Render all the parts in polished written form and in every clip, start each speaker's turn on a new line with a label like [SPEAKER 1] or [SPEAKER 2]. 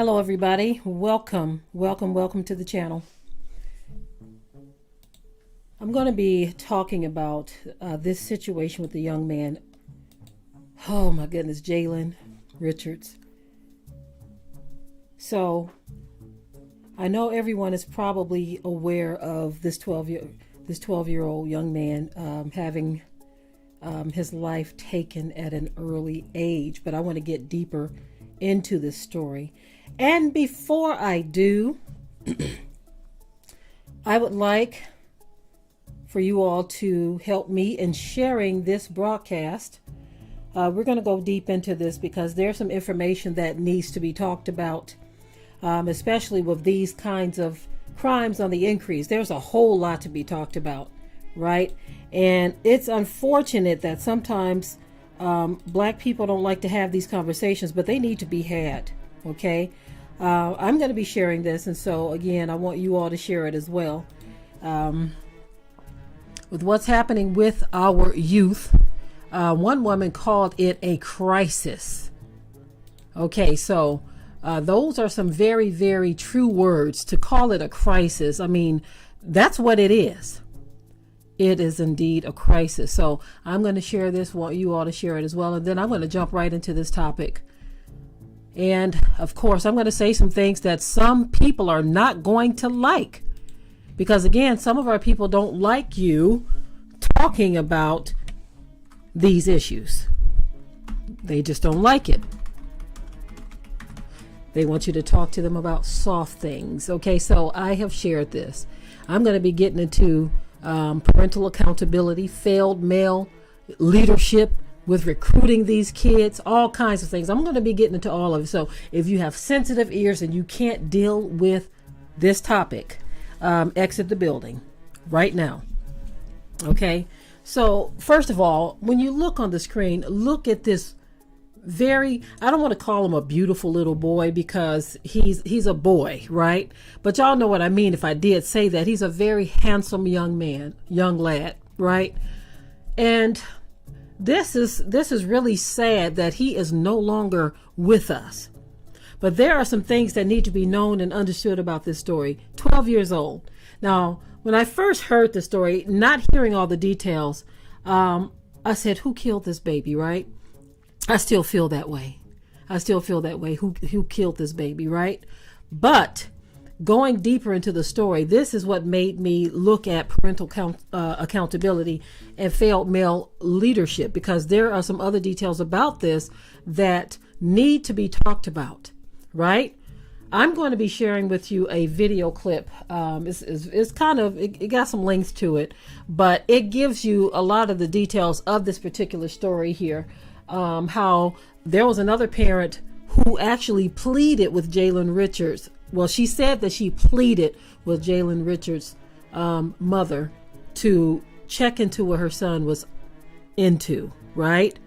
[SPEAKER 1] Hello, everybody. Welcome to the channel. I'm going to be talking about this situation with the young man. Oh my goodness, Jaylen Richards. So, I know everyone is probably aware of this 12-year-old young man having his life taken at an early age, but I want to get deeper into this story. And before I do, I would like for you all to help me in sharing this broadcast. We're going to go deep into this because there's some information that needs to be talked about, especially with these kinds of crimes on the increase. There's a whole lot to be talked about, right? And it's unfortunate that sometimes Black people don't like to have these conversations, but they need to be had. Okay. I'm going to be sharing this. And so again, I want you all to share it as well. With what's happening with our youth, one woman called it a crisis. Okay. So those are some very, very true words to call it a crisis. I mean, that's what it is. It is indeed a crisis. So I'm going to share this, want you all to share it as well. And then I'm going to jump right into this topic. And of course, I'm going to say some things that some people are not going to like. Because again, some of our people don't like you talking about these issues. They just don't like it. They want you to talk to them about soft things. Okay, so I have shared this. I'm going to be getting into parental accountability, failed male leadership with recruiting these kids, all kinds of things. I'm going to be getting into all of it. So if you have sensitive ears and you can't deal with this topic, exit the building right now. Okay. So first of all, when you look on the screen, look at this I don't want to call him a beautiful little boy because he's a boy, right? But y'all know what I mean if I did say that. He's a very handsome young lad, right? And this is really sad that he is no longer with us. But there are some things that need to be known and understood about this story. 12 years old. Now, when I first heard the story, not hearing all the details, I said, who killed this baby, right? I still feel that way. Who killed this baby, right? But going deeper into the story, this is what made me look at parental accountability and failed male leadership, because there are some other details about this that need to be talked about, right? I'm going to be sharing with you a video clip. It got some length to it, but it gives you a lot of the details of this particular story here. How there was another parent who actually pleaded with Jaylen Richards. Well, she said that she pleaded with Jaylen Richards' mother to check into what her son was into, right?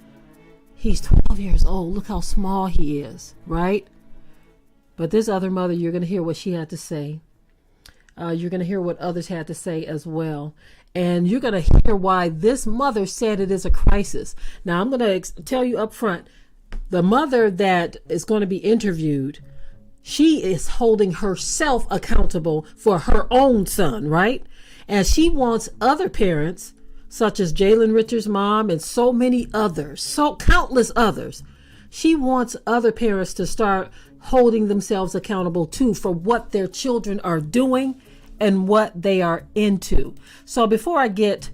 [SPEAKER 1] He's 12 years old. Look how small he is, right? But this other mother, you're going to hear what she had to say. You're going to hear what others had to say as well. And you're going to hear why this mother said it is a crisis. Now, I'm going to tell you up front, the mother that is going to be interviewed, she is holding herself accountable for her own son, right? And she wants other parents, such as Jaylen Richards' mom and so many others, so countless others. She wants other parents to start holding themselves accountable too for what their children are doing and what they are into. So before I get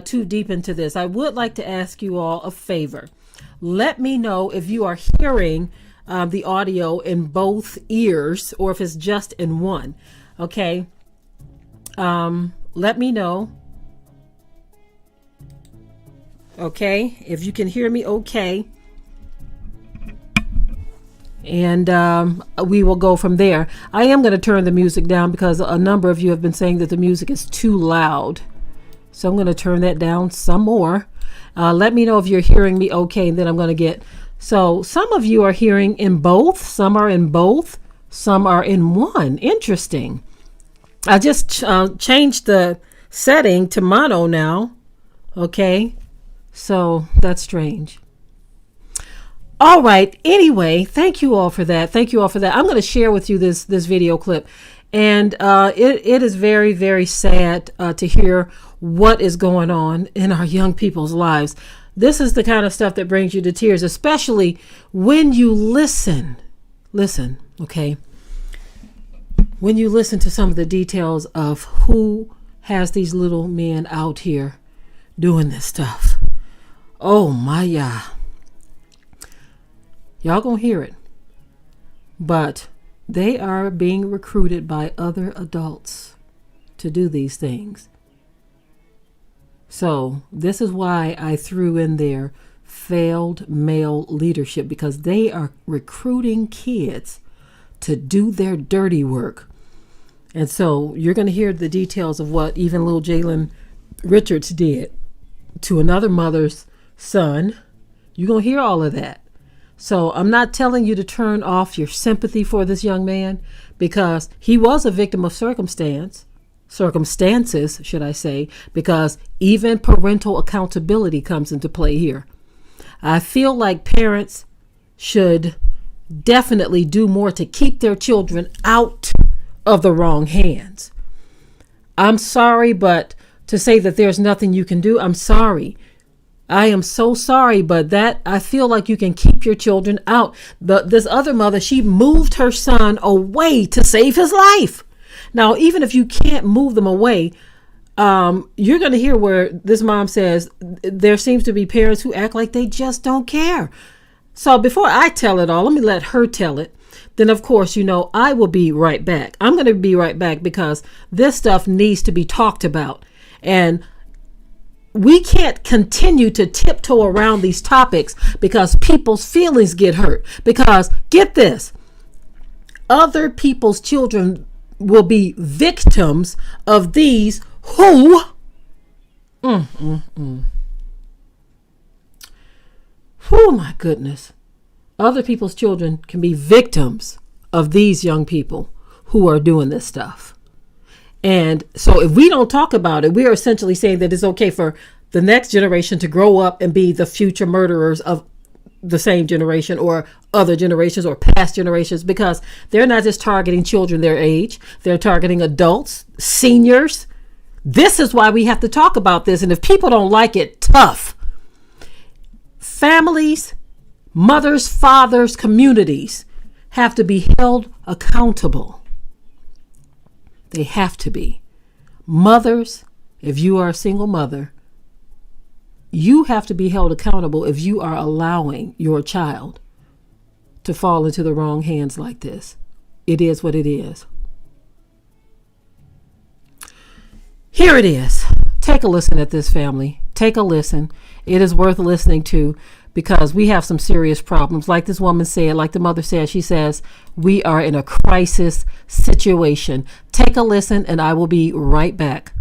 [SPEAKER 1] too deep into this, I would like to ask you all a favor. Let me know if you are hearing the audio in both ears or if it's just in one. Okay. Let me know. Okay. If you can hear me, okay. And we will go from there. I am going to turn the music down because a number of you have been saying that the music is too loud. So I'm going to turn that down some more. Let me know if you're hearing me okay. And then I'm going to so some of you are hearing in both. Some are in both. Some are in one. Interesting. I just changed the setting to mono now. Okay. So that's strange. All right. Anyway, thank you all for that. Thank you all for that. I'm going to share with you this video clip. And it is very, very sad to hear what is going on in our young people's lives. This is the kind of stuff that brings you to tears, especially when you listen. Listen, okay? When you listen to some of the details of who has these little men out here doing this stuff. Oh my God. Y'all gonna hear it. But they are being recruited by other adults to do these things. So this is why I threw in there failed male leadership, because they are recruiting kids to do their dirty work. And so you're going to hear the details of what even little Jaylen Richards did to another mother's son. You're going to hear all of that. So I'm not telling you to turn off your sympathy for this young man, because he was a victim of circumstances, should I say, because even parental accountability comes into play here. I feel like parents should definitely do more to keep their children out of the wrong hands. I'm sorry, but to say that there's nothing you can do, I'm sorry. I am so sorry, but that I feel like you can keep your children out. This other mother, she moved her son away to save his life. Now, even if you can't move them away, you're going to hear where this mom says there seems to be parents who act like they just don't care. So before I tell it all, let me let her tell it. Then, of course, I will be right back. I'm going to be right back because this stuff needs to be talked about. And we can't continue to tiptoe around these topics because people's feelings get hurt. Because, get this, other people's children will be victims of these who Oh my goodness. Other people's children can be victims of these young people who are doing this stuff. And so if we don't talk about it, we are essentially saying that it's okay for the next generation to grow up and be the future murderers of the same generation or other generations or past generations, because they're not just targeting children their age. They're targeting adults, seniors. This is why we have to talk about this. And if people don't like it, tough. Families, mothers, fathers, communities have to be held accountable. They have to be. Mothers, if you are a single mother, you have to be held accountable if you are allowing your child to fall into the wrong hands like this. It is what it is. Here it is. Take a listen at this, family. Take a listen. It is worth listening to because we have some serious problems. Like this woman said, like the mother said, she says, we are in a crisis situation. Take a listen and I will be right back.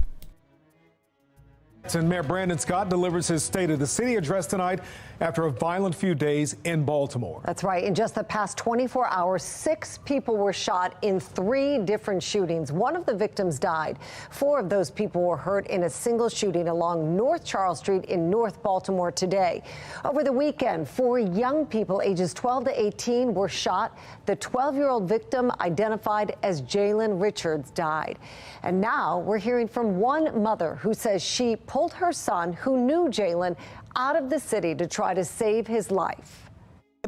[SPEAKER 2] And Mayor Brandon Scott delivers his State of the City address tonight after a violent few days in Baltimore.
[SPEAKER 3] That's right. In just the past 24 hours, 6 people were shot in 3 different shootings. One of the victims died. 4 of those people were hurt in a single shooting along North Charles Street in North Baltimore today. Over the weekend, 4 young people ages 12 to 18 were shot. The 12-year-old victim, identified as Jaylen Richards, died. And now we're hearing from one mother who says she pulled her son, who knew Jaylen, out of the city to try to save his life.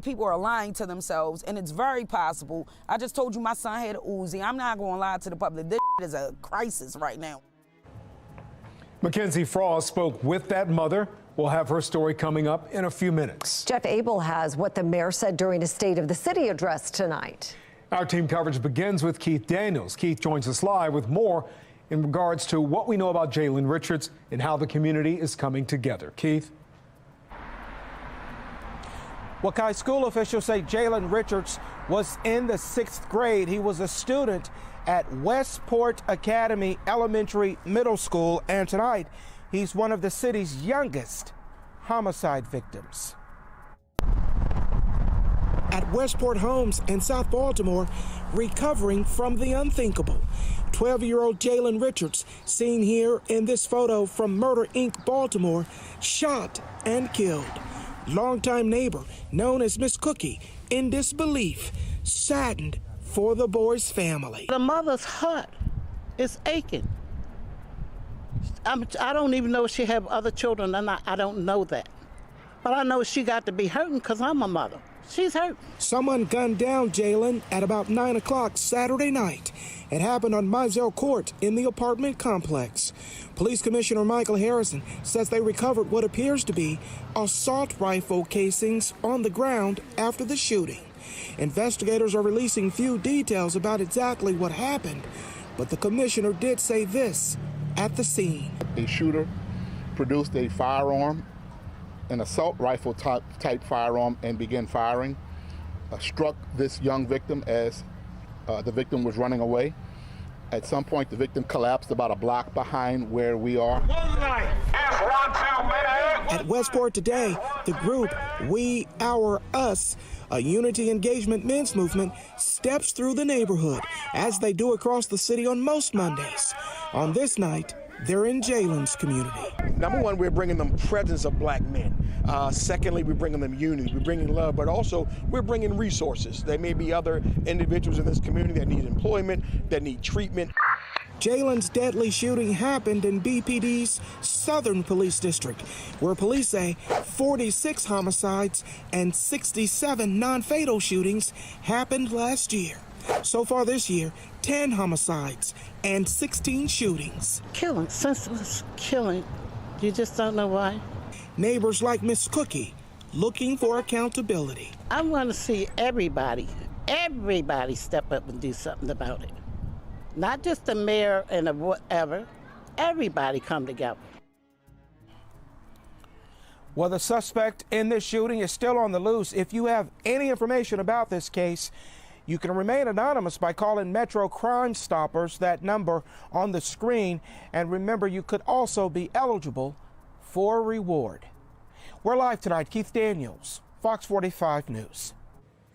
[SPEAKER 4] People are lying to themselves, and it's very possible. I just told you my son had a Uzi. I'm not going to lie to the public. This is a crisis right now.
[SPEAKER 2] Mackenzie Frost spoke with that mother. We'll have her story coming up in a few minutes.
[SPEAKER 3] Jeff Abel has what the mayor said during his State of the City address tonight.
[SPEAKER 2] Our team coverage begins with Keith Daniels. Keith joins us live with more in regards to what we know about Jaylen Richards and how the community is coming together. Keith?
[SPEAKER 5] Well, Kai, school officials say Jaylen Richards was in the 6th grade. He was a student at Westport Academy Elementary Middle School, and tonight he's one of the city's youngest homicide victims. At Westport Homes in South Baltimore, recovering from the unthinkable. 12-year-old Jaylen Richards, seen here in this photo from Murder Inc. Baltimore, shot and killed. Longtime neighbor, known as Miss Cookie, in disbelief, saddened for the boy's family.
[SPEAKER 6] The mother's heart is aching. I don't even know if she have other children or not. I don't know that. But I know she got to be hurting because I'm a mother. She's hurt.
[SPEAKER 5] Someone gunned down Jaylen at about 9 o'clock Saturday night. It happened on Mizell Court in the apartment complex. Police Commissioner Michael Harrison says they recovered what appears to be assault rifle casings on the ground after the shooting. Investigators are releasing few details about exactly what happened, but the commissioner did say this at the scene.
[SPEAKER 7] A shooter produced a firearm, an assault rifle type firearm, and began firing. Struck this young victim as the victim was running away. At some point, the victim collapsed about a block behind where we are.
[SPEAKER 5] At Westport today, the group We, Our, Us, a unity engagement men's movement, steps through the neighborhood as they do across the city on most Mondays. On this night, they're in Jaylen's community.
[SPEAKER 8] Number one, we're bringing them presence of black men. Secondly, we're bringing them unity, we're bringing love, but also we're bringing resources. There may be other individuals in this community that need employment, that need treatment.
[SPEAKER 5] Jaylen's deadly shooting happened in BPD's Southern Police District, where police say 46 homicides and 67 non-fatal shootings happened last year. So far this year, 10 homicides and 16 shootings.
[SPEAKER 6] Killing, senseless killing. You just don't know why.
[SPEAKER 5] Neighbors like Miss Cookie looking for accountability.
[SPEAKER 6] I want to see everybody step up and do something about it. Not just the mayor and the whatever. Everybody come together.
[SPEAKER 5] Well, the suspect in this shooting is still on the loose. If you have any information about this case, you can remain anonymous by calling Metro Crime Stoppers, that number on the screen. And remember, you could also be eligible for a reward. We're live tonight. Keith Daniels, Fox 45 News.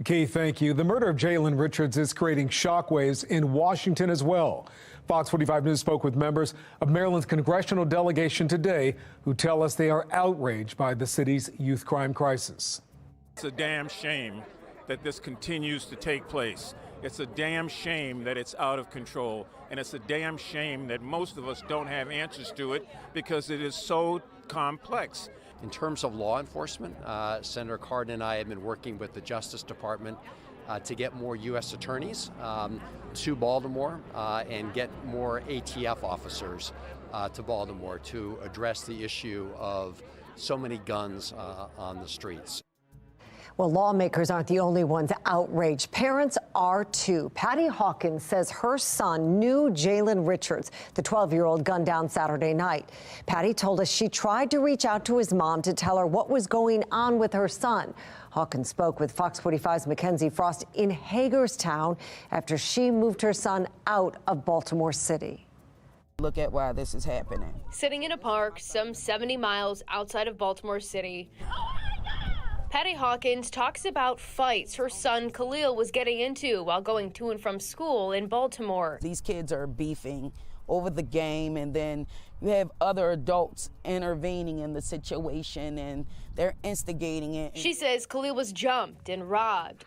[SPEAKER 2] Keith, thank you. The murder of Jaylen Richards is creating shockwaves in Washington as well. Fox 45 News spoke with members of Maryland's congressional delegation today who tell us they are outraged by the city's youth crime crisis.
[SPEAKER 9] It's a damn shame that this continues to take place. It's a damn shame that it's out of control. And it's a damn shame that most of us don't have answers to it because it is so complex.
[SPEAKER 10] In terms of law enforcement, Senator Cardin and I have been working with the Justice Department to get more U.S. attorneys to Baltimore and get more ATF officers to Baltimore to address the issue of so many guns on the streets.
[SPEAKER 3] Well, lawmakers aren't the only ones outraged. Parents are too. Patty Hawkins says her son knew Jaylen Richards, the 12-year-old gunned down Saturday night. Patty told us she tried to reach out to his mom to tell her what was going on with her son. Hawkins spoke with Fox 45's Mackenzie Frost in Hagerstown after she moved her son out of Baltimore City.
[SPEAKER 4] Look at why this is happening.
[SPEAKER 11] Sitting in a park some 70 miles outside of Baltimore City, Patty Hawkins talks about fights her son Khalil was getting into while going to and from school in Baltimore.
[SPEAKER 4] These kids are beefing over the game, and then you have other adults intervening in the situation, and they're instigating it.
[SPEAKER 11] She says Khalil was jumped and robbed.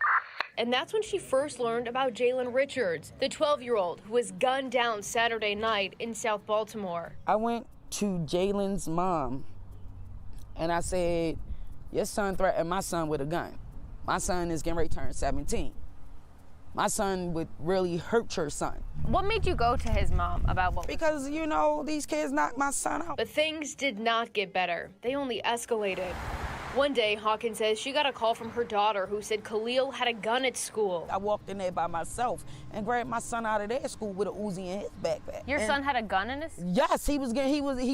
[SPEAKER 11] And that's when she first learned about Jaylen Richards, the 12-year-old who was gunned down Saturday night in South Baltimore.
[SPEAKER 4] I went to Jaylen's mom, and I said, your son threatened my son with a gun. My son is getting ready to turn 17. My son would really hurt your son.
[SPEAKER 11] What made you go to his mom about what?
[SPEAKER 4] Because, you know, these kids knocked my son out.
[SPEAKER 11] But things did not get better. They only escalated. One day, Hawkins says she got a call from her daughter who said Khalil had a gun at school.
[SPEAKER 4] I walked in there by myself and grabbed my son out of their school with an Uzi in his backpack.
[SPEAKER 11] Your son had a gun in his?
[SPEAKER 4] Yes, he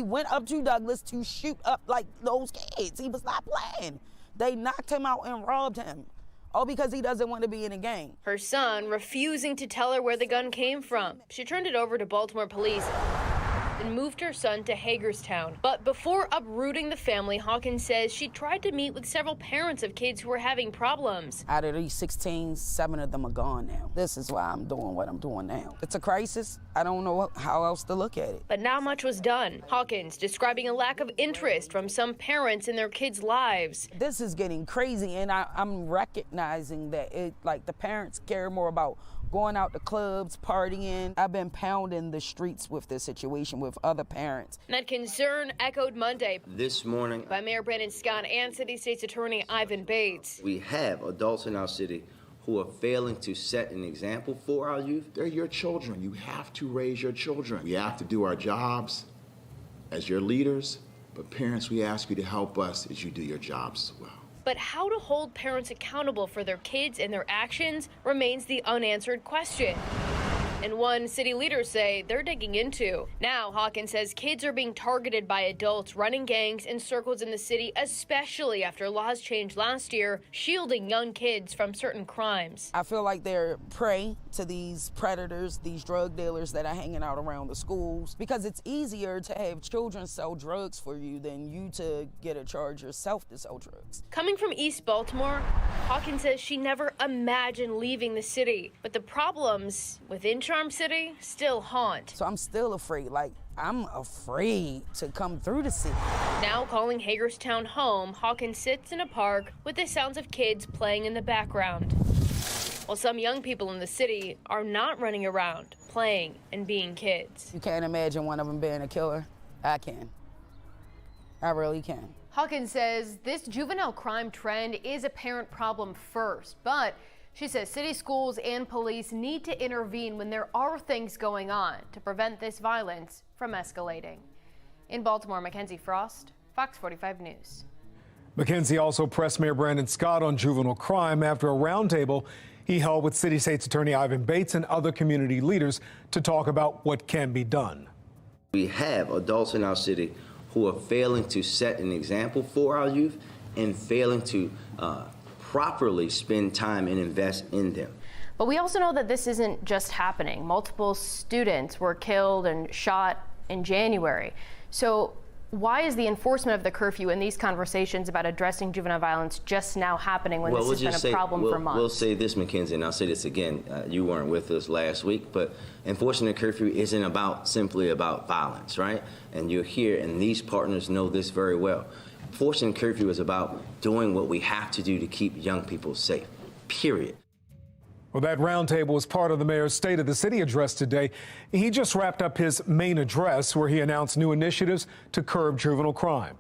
[SPEAKER 4] went up to Douglas to shoot up like those kids. He was not playing. They knocked him out and robbed him. All because he doesn't want to be in a gang.
[SPEAKER 11] Her son refusing to tell her where the gun came from. She turned it over to Baltimore police. and moved her son to Hagerstown. But before uprooting the family, Hawkins says she tried to meet with several parents of kids who were having problems.
[SPEAKER 4] Out of these 16, 7 of them are gone now. This is why I'm doing what I'm doing now. It's a crisis. I don't know how else to look at it.
[SPEAKER 11] But not much was done. Hawkins describing a lack of interest from some parents in their kids' lives.
[SPEAKER 4] This is getting crazy, and I'm recognizing that the parents care more about going out to clubs, partying. I've been pounding the streets with this situation with other parents.
[SPEAKER 11] And that concern echoed Monday
[SPEAKER 12] this morning
[SPEAKER 11] by Mayor Brandon Scott and City State's Attorney Ivan Bates.
[SPEAKER 12] We have adults in our city who are failing to set an example for our youth.
[SPEAKER 13] They're your children. You have to raise your children. We have to do our jobs as your leaders, but parents, we ask you to help us as you do your jobs as well.
[SPEAKER 11] But how to hold parents accountable for their kids and their actions remains the unanswered question. And one city leaders say they're digging into. Now, Hawkins says kids are being targeted by adults running gangs in circles in the city, especially after laws changed last year, shielding young kids from certain crimes.
[SPEAKER 4] I feel like they're prey to these predators, these drug dealers that are hanging out around the schools, because it's easier to have children sell drugs for you than you to get a charge yourself to sell drugs. Coming
[SPEAKER 11] from East Baltimore, Hawkins says she never imagined leaving the city, but the problems within Charm City still haunt.
[SPEAKER 4] So I'm still afraid. I'm afraid to come through the city.
[SPEAKER 11] Now calling Hagerstown home, Hawkins sits in a park with the sounds of kids playing in the background. While some young people in the city are not running around, playing and being kids.
[SPEAKER 4] You can't imagine one of them being a killer. I can. I really can.
[SPEAKER 11] Hawkins says this juvenile crime trend is a parent problem first, but she says city schools and police need to intervene when there are things going on to prevent this violence from escalating. In Baltimore, Mackenzie Frost, Fox 45 News.
[SPEAKER 2] Mackenzie also pressed Mayor Brandon Scott on juvenile crime after a roundtable he held with City State's Attorney Ivan Bates and other community leaders to talk about what can be done.
[SPEAKER 12] We have adults in our city who are failing to set an example for our youth and failing to properly spend time and invest in them.
[SPEAKER 11] But we also know that this isn't just happening. Multiple students were killed and shot in January. So why is the enforcement of the curfew and these conversations about addressing juvenile violence just now happening when this has been a problem for months?
[SPEAKER 12] We'll say this, Mackenzie, and I'll say this again. You weren't with us last week, but enforcing the curfew isn't simply about violence, right? And you're here, and these partners know this very well. Enforcing curfew is about doing what we have to do to keep young people safe, period.
[SPEAKER 2] Well, that roundtable was part of the mayor's State of the City address today. He just wrapped up his main address where he announced new initiatives to curb juvenile crime.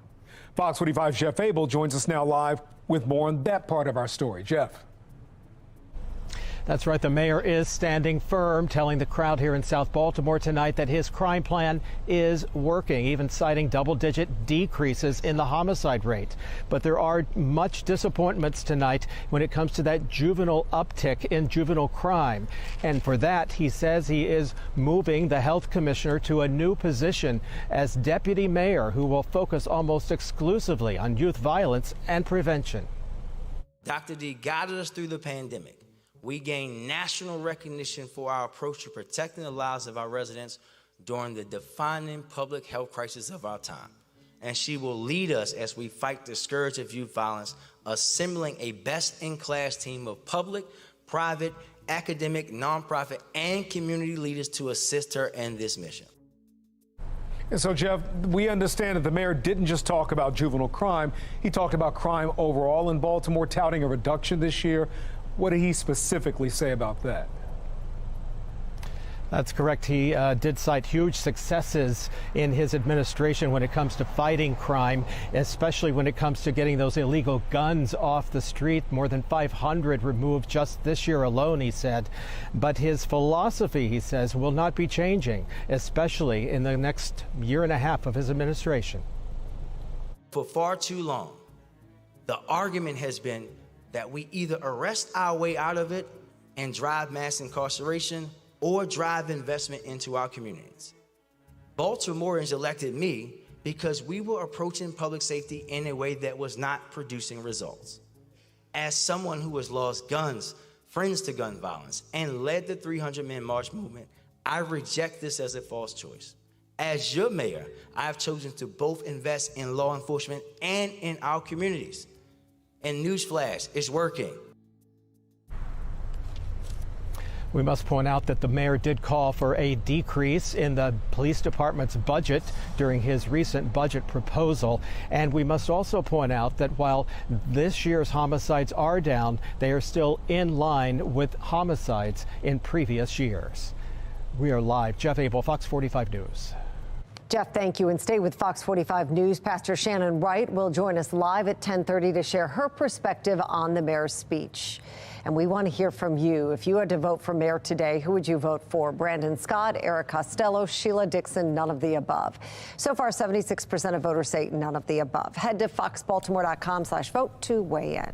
[SPEAKER 2] Fox 45's Jeff Abel joins us now live with more on that part of our story. Jeff.
[SPEAKER 14] That's right. The mayor is standing firm, telling the crowd here in South Baltimore tonight that his crime plan is working, even citing double-digit decreases in the homicide rate. But there are much disappointments tonight when it comes to that juvenile uptick in juvenile crime. And for that, he says he is moving the health commissioner to a new position as deputy mayor who will focus almost exclusively on youth violence and prevention.
[SPEAKER 15] Dr. D guided us through the pandemic. We gained national recognition for our approach to protecting the lives of our residents during the defining public health crisis of our time. And she will lead us as we fight the scourge of youth violence, assembling a best-in-class team of public, private, academic, nonprofit, and community leaders to assist her in this mission.
[SPEAKER 2] And so, Jeff, we understand that the mayor didn't just talk about juvenile crime. He talked about crime overall in Baltimore, touting a reduction this year. What did he specifically say about that?
[SPEAKER 14] That's correct. He did cite huge successes in his administration when it comes to fighting crime, especially when it comes to getting those illegal guns off the street. More than 500 removed just this year alone, he said. But his philosophy, he says, will not be changing, especially in the next year and a half of his administration.
[SPEAKER 15] For far too long, the argument has been that we either arrest our way out of it and drive mass incarceration or drive investment into our communities. Baltimoreans elected me because we were approaching public safety in a way that was not producing results. As someone who has lost guns, friends to gun violence, and led the 300 Men March movement, I reject this as a false choice. As your mayor, I have chosen to both invest in law enforcement and in our communities. And newsflash, it's working.
[SPEAKER 14] We must point out that the mayor did call for a decrease in the police department's budget during his recent budget proposal. And we must also point out that while this year's homicides are down, they are still in line with homicides in previous years. We are live. Jeff Abel, Fox 45 News.
[SPEAKER 3] Jeff, thank you. And stay with Fox 45 News. Pastor Shannon Wright will join us live at 10:30 to share her perspective on the mayor's speech. And we want to hear from you. If you had to vote for mayor today, who would you vote for? Brandon Scott, Eric Costello, Sheila Dixon, none of the above. So far, 76% of voters say none of the above. Head to foxbaltimore.com/vote to weigh in.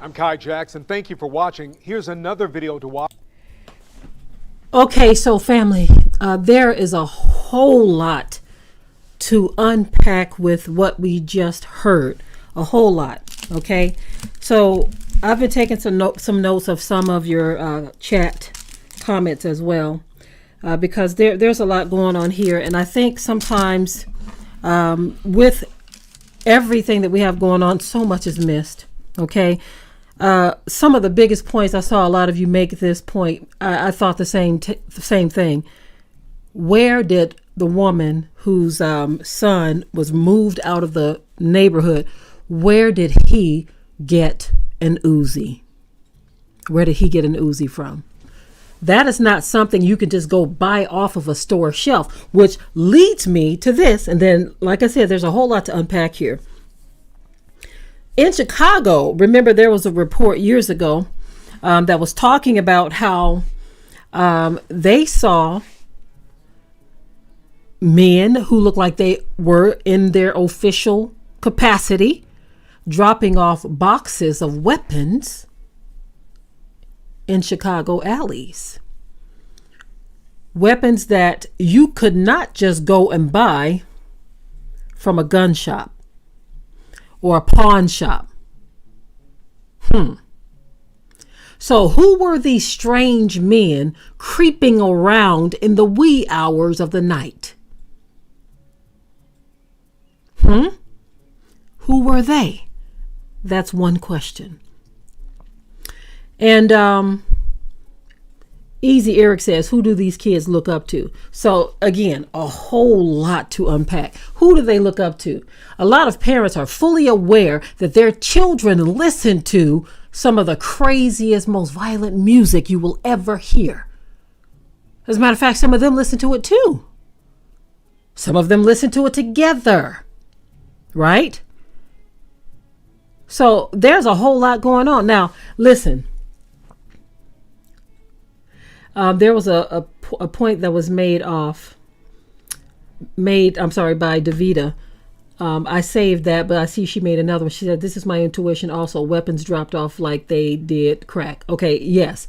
[SPEAKER 2] I'm Kai Jackson. Thank you for watching. Here's another video to watch.
[SPEAKER 1] Okay, so family, there is a whole lot to unpack with what we just heard. A whole lot. Okay, so I've been taking some notes of some of your chat comments as well, because there's a lot going on here, and I think sometimes with everything that we have going on, so much is missed. Okay, some of the biggest points, I saw a lot of you make this point. I thought the same thing. Where did the woman whose son was moved out of the neighborhood, where did he get an Uzi? Where did he get an Uzi from? That is not something you can just go buy off of a store shelf, which leads me to this. And then, like I said, there's a whole lot to unpack here. In Chicago, remember there was a report years ago that was talking about how they saw men who looked like they were in their official capacity dropping off boxes of weapons in Chicago alleys. Weapons that you could not just go and buy from a gun shop or a pawn shop. So who were these strange men creeping around in the wee hours of the night? Who were they? That's one question. And Easy Eric says, who do these kids look up to? So again, a whole lot to unpack. Who do they look up to? A lot of parents are fully aware that their children listen to some of the craziest, most violent music you will ever hear. As a matter of fact, some of them listen to it too. Some of them listen to it together, right? So there's a whole lot going on. Now, listen, there was a point that was made by Davita. I saved that, but I see she made another one. She said, this is my intuition also. Weapons dropped off like they did crack. Okay, yes.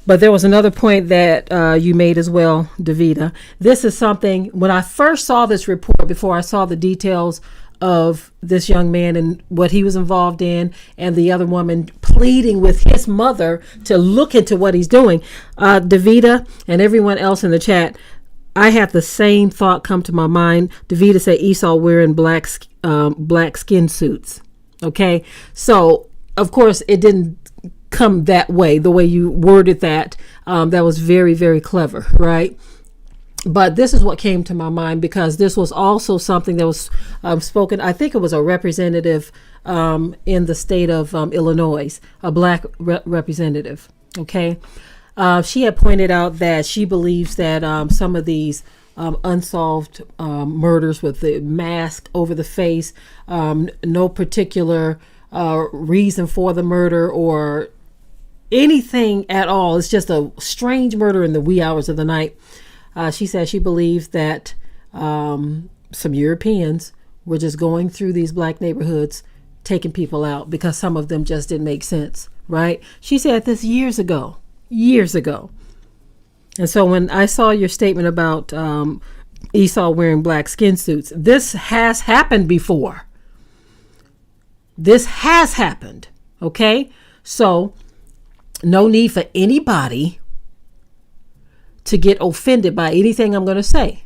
[SPEAKER 1] But there was another point that you made as well, Davita. This is something, when I first saw this report, before I saw the details of this young man and what he was involved in, and the other woman pleading with his mother to look into what he's doing, Davita and everyone else in the chat, I had the same thought come to my mind. Davita said Esau wearing black skin suits. Okay, so of course it didn't come that way, the way you worded that. That was very, very clever, right? But this is what came to my mind, because this was also something that was spoken. I think it was a representative in the state of Illinois, a black representative. Okay. She had pointed out that she believes that some of these unsolved murders with the mask over the face, no particular reason for the murder or anything at all. It's just a strange murder in the wee hours of the night. She said she believes that some Europeans were just going through these black neighborhoods, taking people out because some of them just didn't make sense, right? She said this years ago. And so when I saw your statement about Esau wearing black skin suits, this has happened before. This has happened, okay? So no need for anybody to get offended by anything I'm going to say.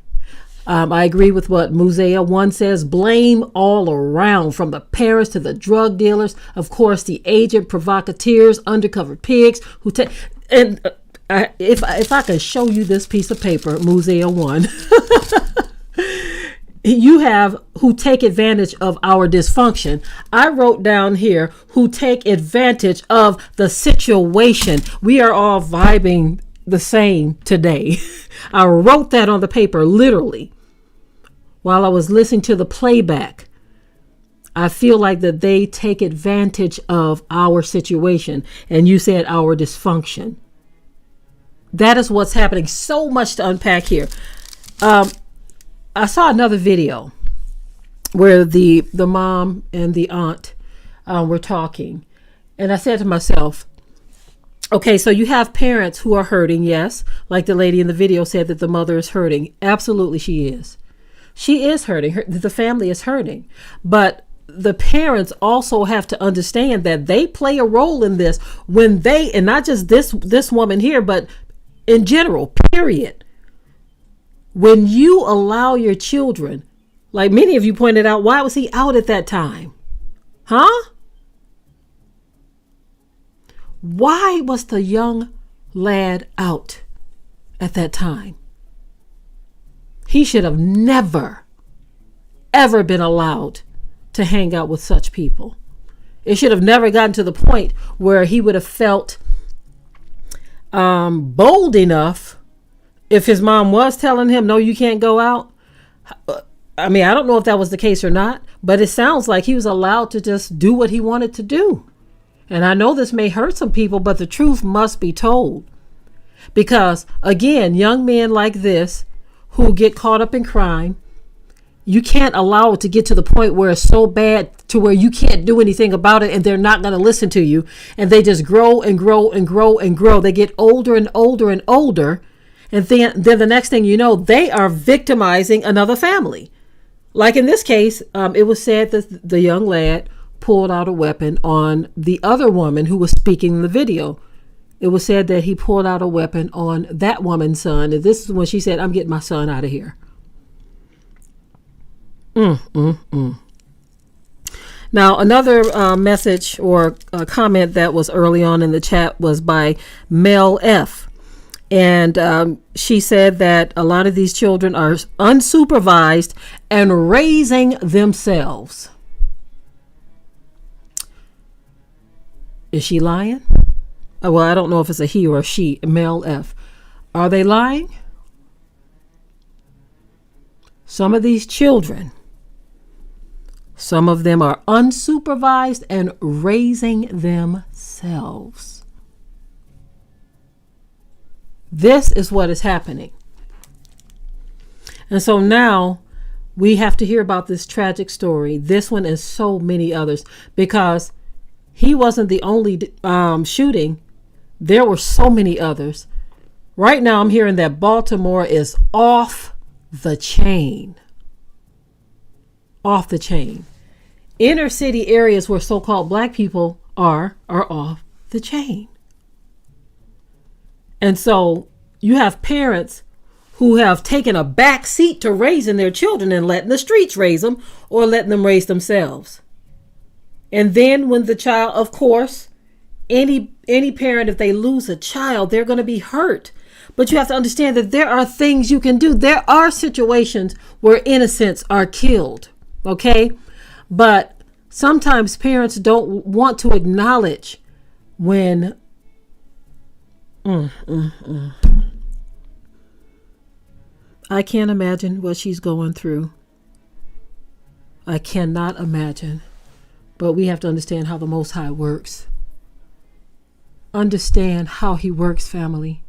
[SPEAKER 1] I agree with what Musea 1 says. Blame all around, from the parents to the drug dealers, of course, the agent provocateurs, undercover pigs who take. And if I could show you this piece of paper, Musea 1, you have who take advantage of our dysfunction. I wrote down here who take advantage of the situation. We are all vibing the same today. I wrote that on the paper literally while I was listening to the playback. I feel like that they take advantage of our situation, and you said our dysfunction. That is what's happening. So much to unpack here. I saw another video where the mom and the aunt were talking, and I said to myself, okay, so you have parents who are hurting, yes. Like the lady in the video said that the mother is hurting. Absolutely, she is. She is hurting. The family is hurting. But the parents also have to understand that they play a role in this when they, and not just this woman here, but in general, period. When you allow your children, like many of you pointed out, why was he out at that time? Huh? Why was the young lad out at that time? He should have never, ever been allowed to hang out with such people. It should have never gotten to the point where he would have felt bold enough if his mom was telling him, no, you can't go out. I mean, I don't know if that was the case or not, but it sounds like he was allowed to just do what he wanted to do. And I know this may hurt some people, but the truth must be told. Because, again, young men like this who get caught up in crime, you can't allow it to get to the point where it's so bad to where you can't do anything about it, and they're not going to listen to you. And they just grow and grow and grow and grow. They get older and older and older. And then the next thing you know, they are victimizing another family. Like in this case, it was said that the young lad pulled out a weapon on the other woman who was speaking in the video. It was said that he pulled out a weapon on that woman's son. And this is when she said, I'm getting my son out of here. Now, another message or comment that was early on in the chat was by Mel F. And she said that a lot of these children are unsupervised and raising themselves. Is she lying? Well, I don't know if it's a he or a she, Mel F. Are they lying? Some of these children, some of them are unsupervised and raising themselves. This is what is happening. And so now we have to hear about this tragic story. This one and so many others, because he wasn't the only shooting. There were so many others. Right now I'm hearing that Baltimore is off the chain. Off the chain. Inner city areas where so-called black people are off the chain. And so you have parents who have taken a back seat to raising their children and letting the streets raise them or letting them raise themselves. And then when the child, of course, any parent, if they lose a child, they're going to be hurt. But you have to understand that there are things you can do. There are situations where innocents are killed. Okay? But sometimes parents don't want to acknowledge when I can't imagine what she's going through. I cannot imagine. But we have to understand how the Most High works. Understand how he works, family.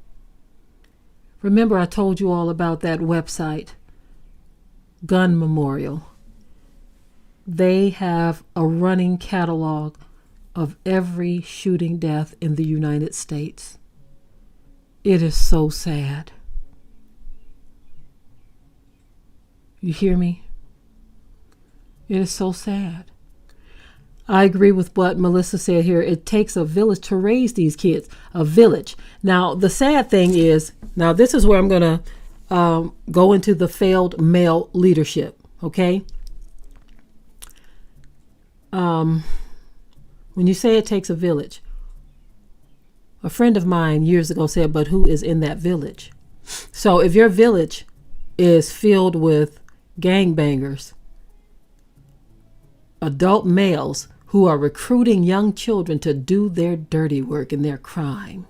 [SPEAKER 1] Remember, I told you all about that website, Gun Memorial. They have a running catalog of every shooting death in the United States. It is so sad. You hear me? It is so sad. I agree with what Melissa said here. It takes a village to raise these kids. A village. Now, the sad thing is, now this is where I'm going to go into the failed male leadership, okay? When you say it takes a village, a friend of mine years ago said, but who is in that village? So if your village is filled with gangbangers, adult males who are recruiting young children to do their dirty work and their crime.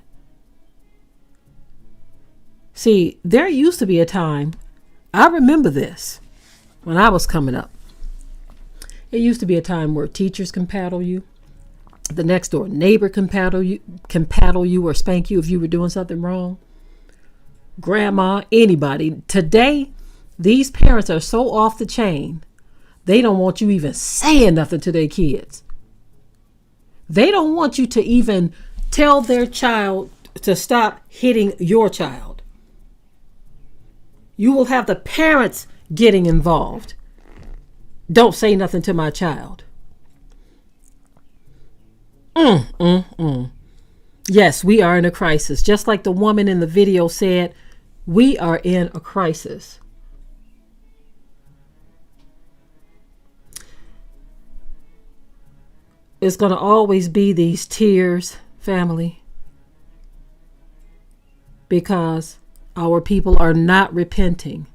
[SPEAKER 1] See, there used to be a time, I remember this when I was coming up. It used to be a time where teachers can paddle you. The next door neighbor can paddle you or spank you if you were doing something wrong. Grandma, anybody. Today, these parents are so off the chain, they don't want you even saying nothing to their kids. They don't want you to even tell their child to stop hitting your child. You will have the parents getting involved. Don't say nothing to my child. Yes, we are in a crisis. Just like the woman in the video said, we are in a crisis. It's going to always be these tears, family, because our people are not repenting.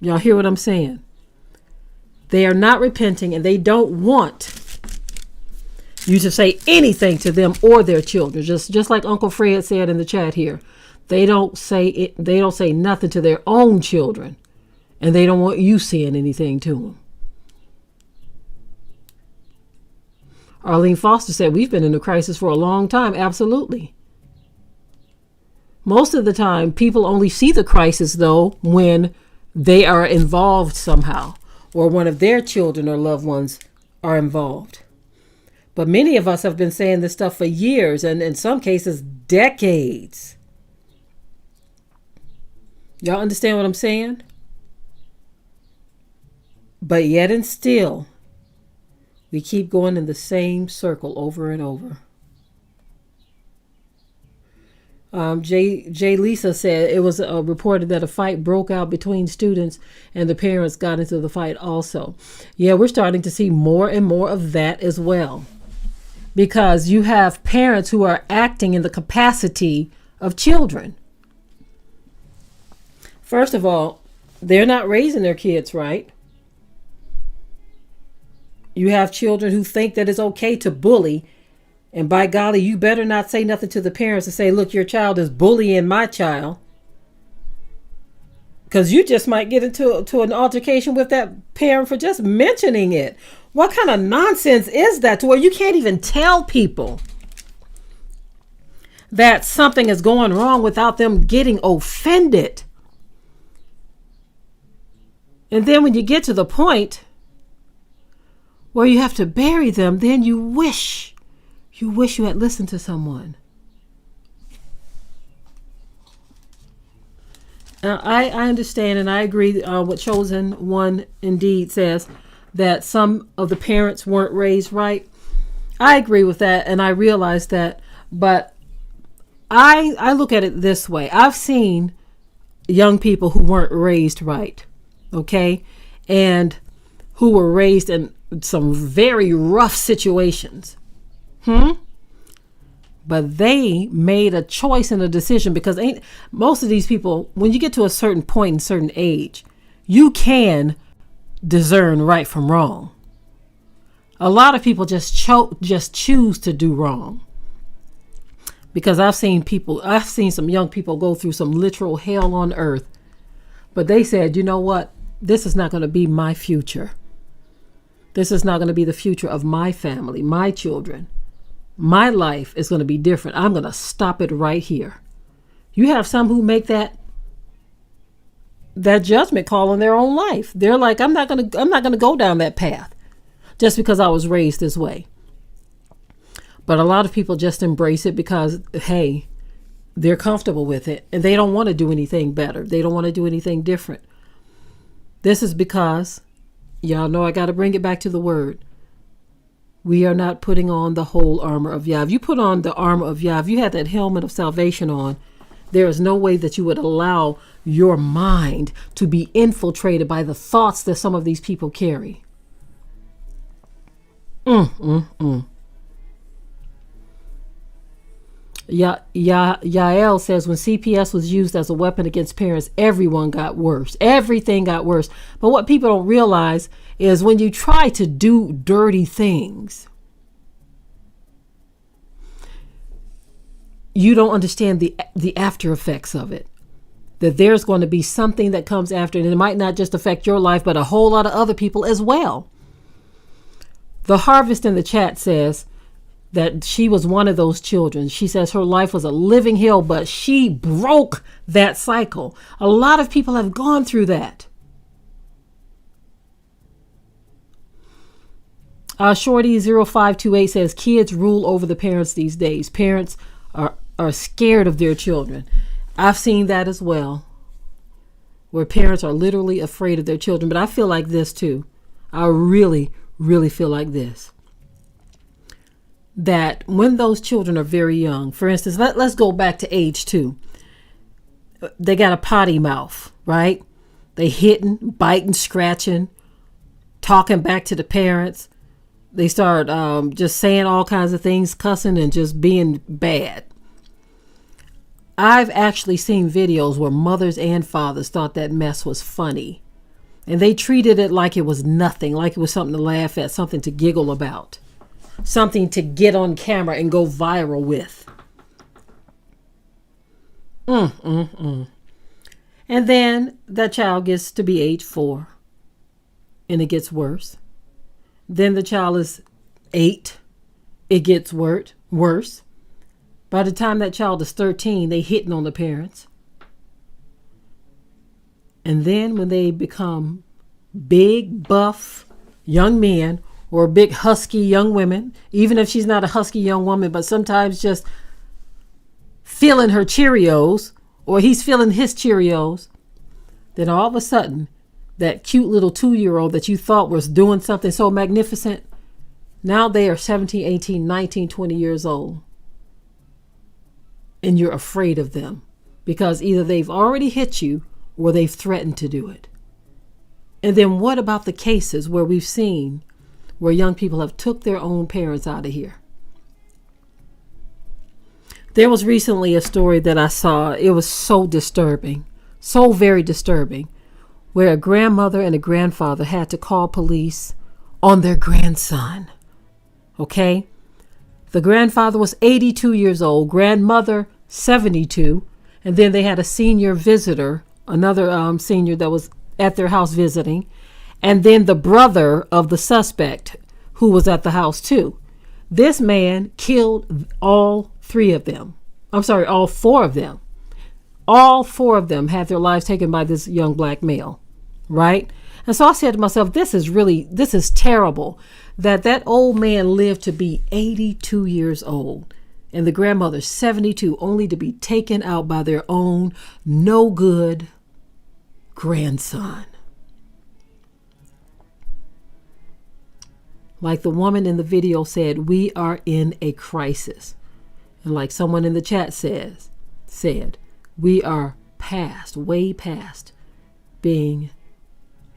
[SPEAKER 1] Y'all hear what I'm saying? They are not repenting, and they don't want you to say anything to them or their children. Just like Uncle Fred said in the chat here, they don't say it. They don't say nothing to their own children, and they don't want you saying anything to them. Arlene Foster said, we've been in a crisis for a long time. Absolutely. Most of the time, people only see the crisis, though, when they are involved somehow, or one of their children or loved ones are involved. But many of us have been saying this stuff for years, and in some cases, decades. Y'all understand what I'm saying? But yet and still, we keep going in the same circle over and over. Jay Lisa said it was reported that a fight broke out between students and the parents got into the fight also. Yeah, we're starting to see more and more of that as well. Because you have parents who are acting in the capacity of children. First of all, they're not raising their kids right. You have children who think that it's okay to bully. And by golly, you better not say nothing to the parents and say, look, your child is bullying my child. Because you just might get into an altercation with that parent for just mentioning it. What kind of nonsense is that, to where you can't even tell people that something is going wrong without them getting offended? And then when you get to the point where you have to bury them, then you wish you had listened to someone. I understand and I agree what Chosen One indeed says, that some of the parents weren't raised right. I agree with that, and I realize that, but I look at it this way. I've seen young people who weren't raised right, okay, and who were raised in some very rough situations. But they made a choice and a decision, because most of these people, when you get to a certain point and certain age, you can discern right from wrong. A lot of people just choose to do wrong. Because I've seen some young people go through some literal hell on earth, but they said, you know what? This is not going to be my future. This is not going to be the future of my family, my children. My life is going to be different. I'm going to stop it right here. You have some who make that judgment call on their own life. They're like, I'm not going to go down that path just because I was raised this way. But a lot of people just embrace it because, hey, they're comfortable with it and they don't want to do anything better. They don't want to do anything different. This is because, y'all know I got to bring it back to the word. We are not putting on the whole armor of Yah. If you put on the armor of Yah, if you had that helmet of salvation on, There is no way that you would allow your mind to be infiltrated by the thoughts that some of these people carry. Yael says when CPS was used as a weapon against parents, everyone got worse. Everything got worse. But what people don't realize is when you try to do dirty things, you don't understand the after effects of it. That there's going to be something that comes after, and it might not just affect your life, but a whole lot of other people as well. The Harvest in the chat says that she was one of those children. She says her life was a living hell, but she broke that cycle. A lot of people have gone through that. Shorty0528 says kids rule over the parents these days. Parents are scared of their children. I've seen that as well, where parents are literally afraid of their children. But I feel like this too. I really, really feel like this. That when those children are very young, for instance, let's go back to age 2. They got a potty mouth, right? They hitting, biting, scratching, talking back to the parents. They start just saying all kinds of things, cussing and just being bad. I've actually seen videos where mothers and fathers thought that mess was funny. And they treated it like it was nothing, like it was something to laugh at, something to giggle about, something to get on camera and go viral with. And then that child gets to be age 4 and it gets worse. Then the child is 8. It gets worse. By the time that child is 13, they hitting on the parents. And then when they become big, buff young men or big, husky young women, even if she's not a husky young woman, but sometimes just feeling her Cheerios or he's feeling his Cheerios, then all of a sudden, that cute little 2-year-old that you thought was doing something so magnificent, now they are 17, 18, 19, 20 years old. And you're afraid of them because either they've already hit you or they've threatened to do it. And then what about the cases where we've seen where young people have took their own parents out of here? There was recently a story that I saw. It was so disturbing, so very disturbing, where a grandmother and a grandfather had to call police on their grandson. Okay? The grandfather was 82 years old, grandmother 72, and then they had a senior visitor, another senior that was at their house visiting, and then the brother of the suspect who was at the house too. This man killed all 4 of them. All 4 of them had their lives taken by this young black male, right? And so I said to myself, this is terrible that old man lived to be 82 years old and the grandmother 72, only to be taken out by their own no good grandson. Like the woman in the video said, we are in a crisis. And like someone in the chat said, we are way past being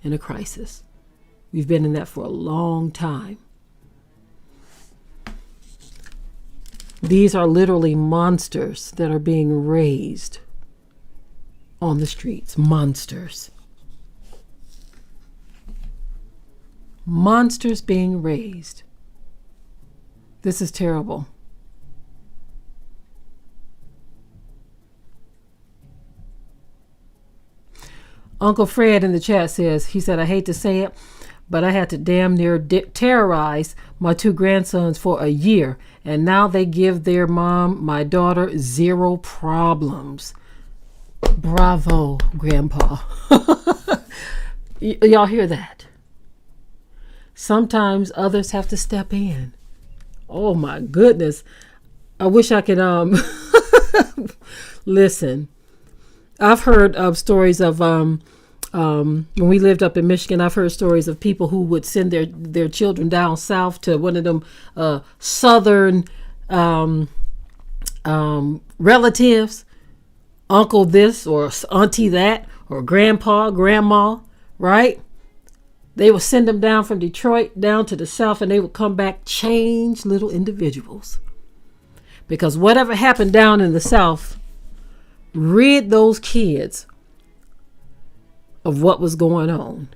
[SPEAKER 1] in a crisis. We've been in that for a long time. These are literally monsters that are being raised on the streets. Monsters. Monsters being raised. This is terrible. Uncle Fred in the chat says, he said, I hate to say it, but I had to damn near terrorize my 2 grandsons for a year. And now they give their mom, my daughter, 0 problems. Bravo, Grandpa. Y'all hear that? Sometimes others have to step in. Oh my goodness. I wish I could listen. I've heard of stories of when we lived up in Michigan, I've heard stories of people who would send their children down south to one of them southern relatives uncle this or auntie that or grandpa, grandma, right? They would send them down from Detroit down to the South, and they would come back changed little individuals. Because whatever happened down in the South rid those kids of what was going on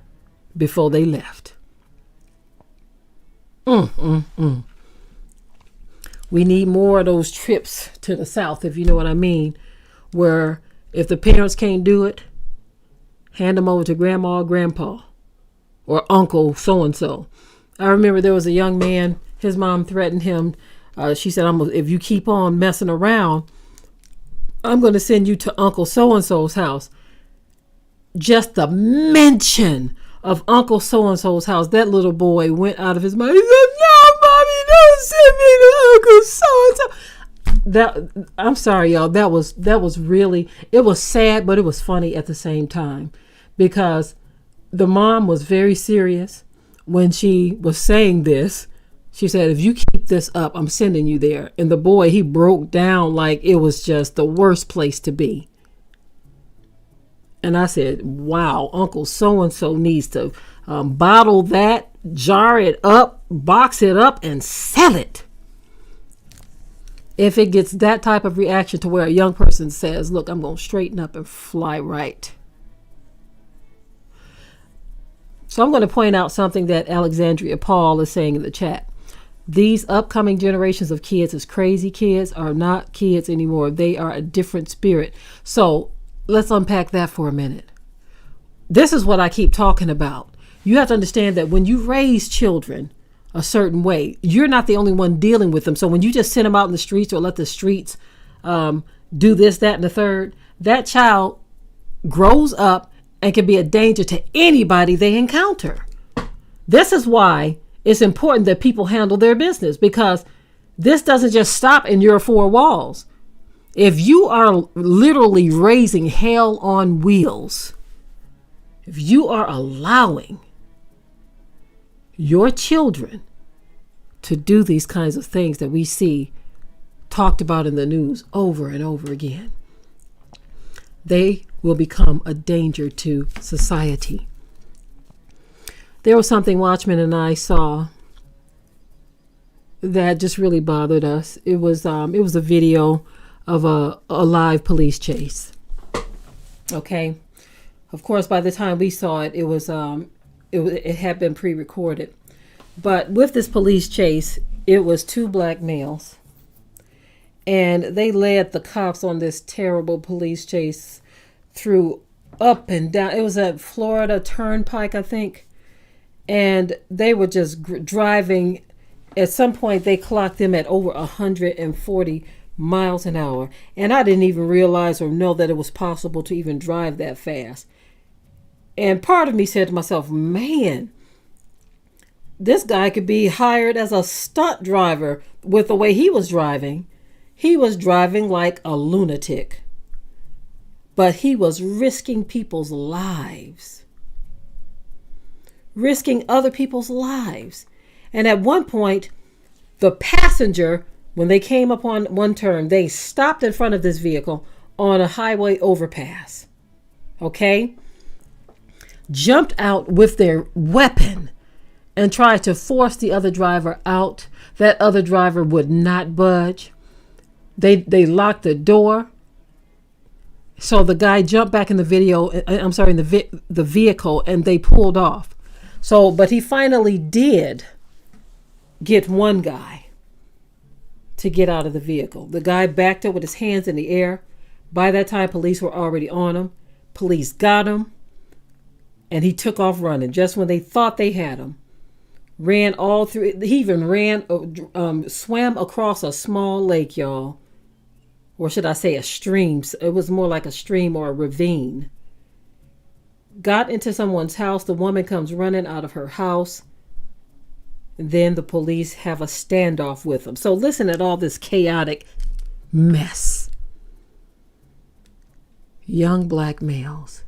[SPEAKER 1] before they left. We need more of those trips to the South, if you know what I mean, where if the parents can't do it, hand them over to grandma or grandpa or uncle so-and-so. I remember there was a young man, his mom threatened him. She said, if you keep on messing around, I'm going to send you to Uncle so-and-so's house. Just the mention of Uncle so-and-so's house, that little boy went out of his mind. He said, no, Mommy, don't send me to Uncle so-and-so. I'm sorry, y'all. That was really, it was sad, but it was funny at the same time, because the mom was very serious when she was saying this. She said, if you keep this up, I'm sending you there. And the boy, he broke down like it was just the worst place to be. And I said, wow, Uncle so-and-so needs to bottle that, jar it up, box it up, and sell it. If it gets that type of reaction to where a young person says, look, I'm going to straighten up and fly right. So I'm going to point out something that Alexandria Paul is saying in the chat. These upcoming generations of kids, as crazy kids, are not kids anymore. They are a different spirit. So let's unpack that for a minute. This is what I keep talking about. You have to understand that when you raise children a certain way, you're not the only one dealing with them. So when you just send them out in the streets or let the streets do this, that, and the third, that child grows up and can be a danger to anybody they encounter. This is why it's important that people handle their business, because this doesn't just stop in your four walls. If you are literally raising hell on wheels, if you are allowing your children to do these kinds of things that we see talked about in the news over and over again, they will become a danger to society. There was something Watchman and I saw that just really bothered us. It was a video of a live police chase. Okay, of course, by the time we saw it, it had been pre-recorded. But with this police chase, it was two black males, and they led the cops on this terrible police chase through up and down. It was at Florida Turnpike, I think. And they were just driving. At some point, they clocked them at over 140 miles an hour. And I didn't even realize or know that it was possible to even drive that fast. And part of me said to myself, man, this guy could be hired as a stunt driver with the way he was driving. He was driving like a lunatic. But he was risking people's lives. Risking other people's lives. And at one point, the passenger, when they came upon one turn, they stopped in front of this vehicle on a highway overpass. Okay? Jumped out with their weapon and tried to force the other driver out. That other driver would not budge. They locked the door. So the guy jumped back in the the vehicle, and they pulled off. So, but he finally did get one guy to get out of the vehicle. The guy backed up with his hands in the air. By that time, police were already on him. Police got him, and he took off running. Just when they thought they had him, ran all through. He even swam across a small lake, y'all. Or should I say a stream? It was more like a stream or a ravine. Got into someone's house. The woman comes running out of her house. Then the police have a standoff with them. So listen at all this chaotic mess. Young black males.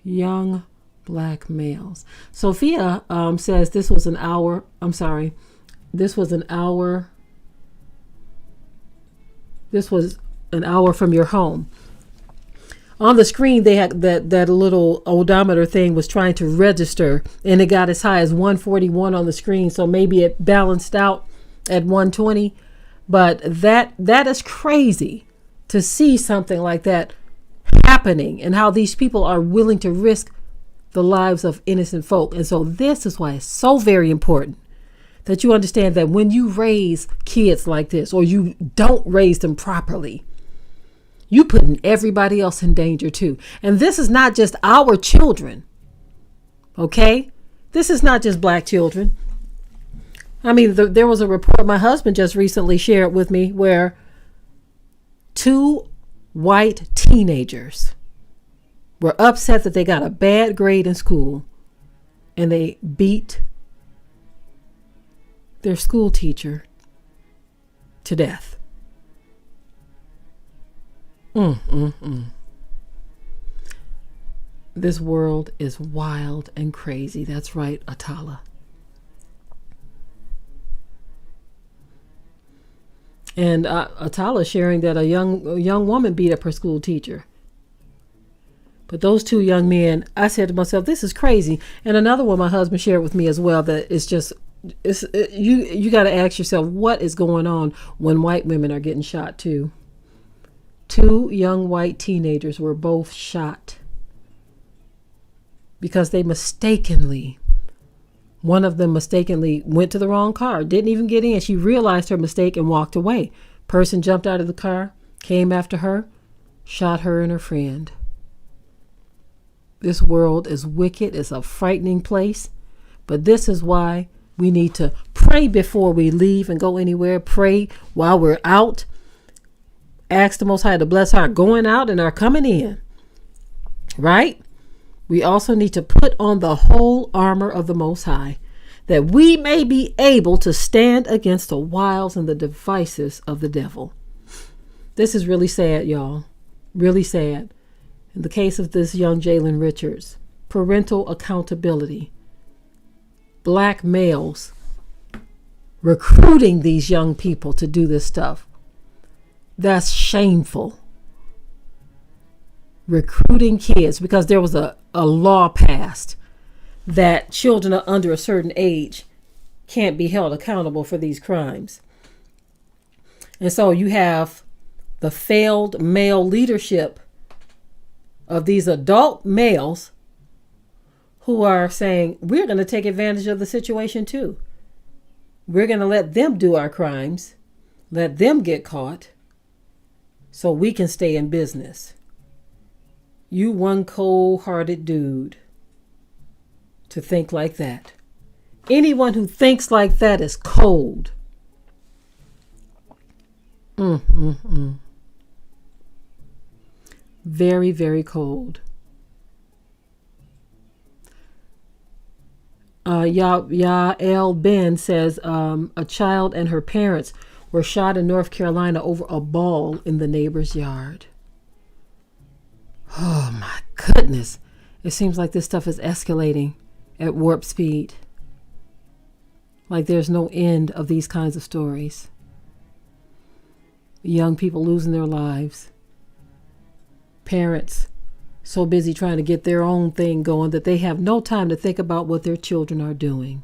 [SPEAKER 1] Young black males. Sophia says this was an hour. I'm sorry. This was an hour This was an hour from your home. On the screen, they had that little odometer thing was trying to register, and it got as high as 141 on the screen. So maybe it balanced out at 120. But that is crazy to see something like that happening, and how these people are willing to risk the lives of innocent folk. And so this is why it's so very important that you understand that when you raise kids like this, or you don't raise them properly, you putting everybody else in danger too. And this is not just our children, okay? This is not just black children. I mean, there was a report my husband just recently shared with me where 2 white teenagers were upset that they got a bad grade in school, and they beat their school teacher to death. This world is wild and crazy. That's right, Atala. And Atala sharing that a young woman beat up her school teacher. But those 2 young men, I said to myself, this is crazy. And another one my husband shared with me as well, that it's just, you got to ask yourself, what is going on when white women are getting shot too? 2 young white teenagers were both shot because one of them mistakenly went to the wrong car, didn't even get in. She realized her mistake and walked away. Person jumped out of the car, came after her, shot her and her friend. This world is wicked. It's a frightening place. But this is why we need to pray before we leave and go anywhere. Pray while we're out. Ask the Most High to bless our going out and our coming in. Right? We also need to put on the whole armor of the Most High, that we may be able to stand against the wiles and the devices of the devil. This is really sad, y'all. Really sad. In the case of this young Jaylen Richards, parental accountability. Black males recruiting these young people to do this stuff. That's shameful. Recruiting kids, because there was a law passed that children are under a certain age can't be held accountable for these crimes. And so you have the failed male leadership of these adult males who are saying, we're going to take advantage of the situation too. We're going to let them do our crimes, let them get caught, so we can stay in business. You one cold-hearted dude to think like that. Anyone who thinks like that is cold. Very, very cold. Yael Ben says a child and her parents were shot in North Carolina over a ball in the neighbor's yard. Oh my goodness. It seems like this stuff is escalating at warp speed. Like there's no end of these kinds of stories. Young people losing their lives. Parents so busy trying to get their own thing going that they have no time to think about what their children are doing.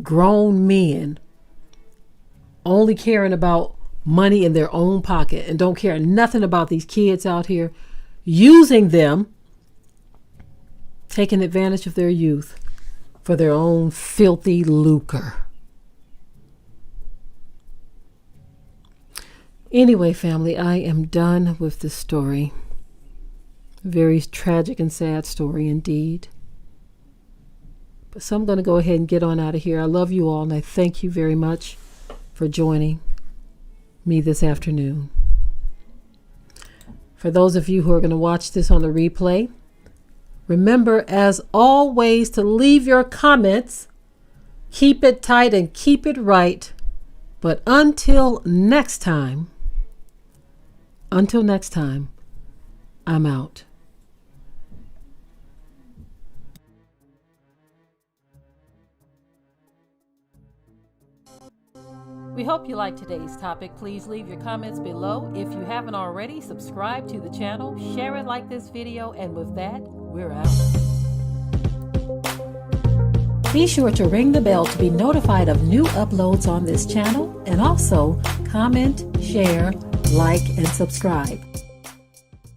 [SPEAKER 1] Grown men only caring about money in their own pocket and don't care nothing about these kids out here, using them, taking advantage of their youth for their own filthy lucre. Anyway, family, I am done with this story. Very tragic and sad story indeed. But so I'm going to go ahead and get on out of here. I love you all, and I thank you very much for joining me this afternoon. For those of you who are going to watch this on the replay, remember, as always, to leave your comments. Keep it tight and keep it right. But until next time, I'm out. We hope you liked today's topic. Please leave your comments below. If you haven't already, subscribe to the channel, share it like this video, and with that, we're out. Be sure to ring the bell to be notified of new uploads on this channel, and also comment, share, like, and subscribe.